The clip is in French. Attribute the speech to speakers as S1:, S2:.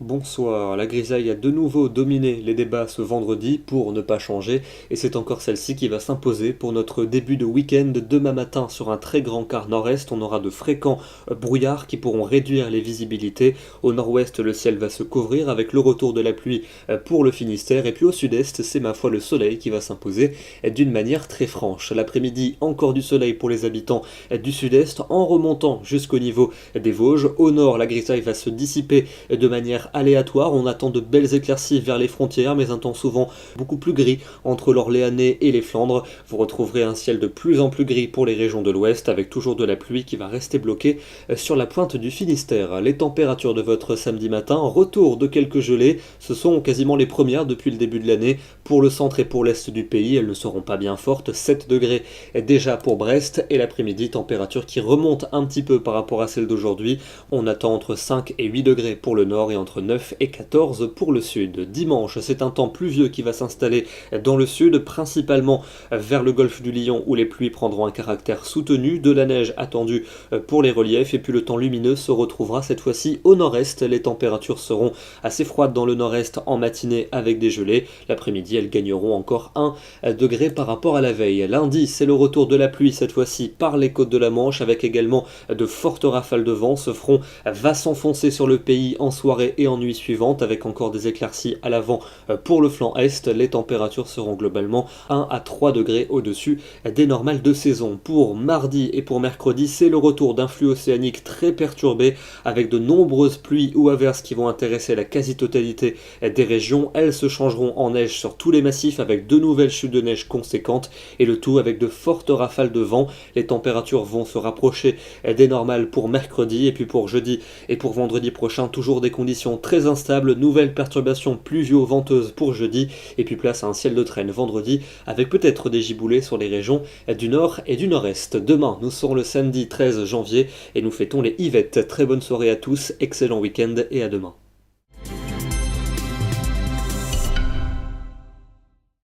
S1: Bonsoir, la grisaille a de nouveau dominé les débats ce vendredi pour ne pas changer et c'est encore celle-ci qui va s'imposer pour notre début de week-end. Demain matin sur un très grand quart nord-est, on aura de fréquents brouillards qui pourront réduire les visibilités. Au nord-ouest, le ciel va se couvrir avec le retour de la pluie pour le Finistère et puis au sud-est, c'est ma foi le soleil qui va s'imposer d'une manière très franche. L'après-midi, encore du soleil pour les habitants du sud-est en remontant jusqu'au niveau des Vosges. Au nord, la grisaille va se dissiper de manière aléatoire, on attend de belles éclaircies vers les frontières, mais un temps souvent beaucoup plus gris entre l'Orléanais et les Flandres. Vous retrouverez un ciel de plus en plus gris pour les régions de l'ouest, avec toujours de la pluie qui va rester bloquée sur la pointe du Finistère. Les températures de votre samedi matin, retour de quelques gelées, ce sont quasiment les premières depuis le début de l'année. Pour le centre et pour l'est du pays, elles ne seront pas bien fortes, 7 degrés déjà pour Brest, et l'après-midi, température qui remonte un petit peu par rapport à celle d'aujourd'hui. On attend entre 5 et 8 degrés pour le nord et entre 9 et 14 pour le sud. Dimanche, c'est un temps pluvieux qui va s'installer dans le sud, principalement vers le golfe du Lion où les pluies prendront un caractère soutenu, de la neige attendue pour les reliefs et puis le temps lumineux se retrouvera cette fois-ci au nord-est. Les températures seront assez froides dans le nord-est en matinée avec des gelées. L'après-midi, elles gagneront encore 1 degré par rapport à la veille. Lundi, c'est le retour de la pluie cette fois-ci par les côtes de la Manche avec également de fortes rafales de vent. Ce front va s'enfoncer sur le pays en soirée et en nuit suivante avec encore des éclaircies à l'avant pour le flanc est. Les températures seront globalement 1 à 3 degrés au-dessus des normales de saison. Pour mardi et pour mercredi, c'est le retour d'un flux océanique très perturbé avec de nombreuses pluies ou averses qui vont intéresser la quasi-totalité des régions. Elles se changeront en neige sur tous les massifs avec de nouvelles chutes de neige conséquentes et le tout avec de fortes rafales de vent. Les températures vont se rapprocher des normales pour mercredi et puis pour jeudi et pour vendredi prochain, toujours des conditions très instables, nouvelles perturbations pluvio-venteuses pour jeudi et puis place à un ciel de traîne vendredi avec peut-être des giboulées sur les régions du nord et du nord-est. Demain, nous serons le samedi 13 janvier et nous fêtons les Yvettes. Très bonne soirée à tous, excellent week-end et à demain.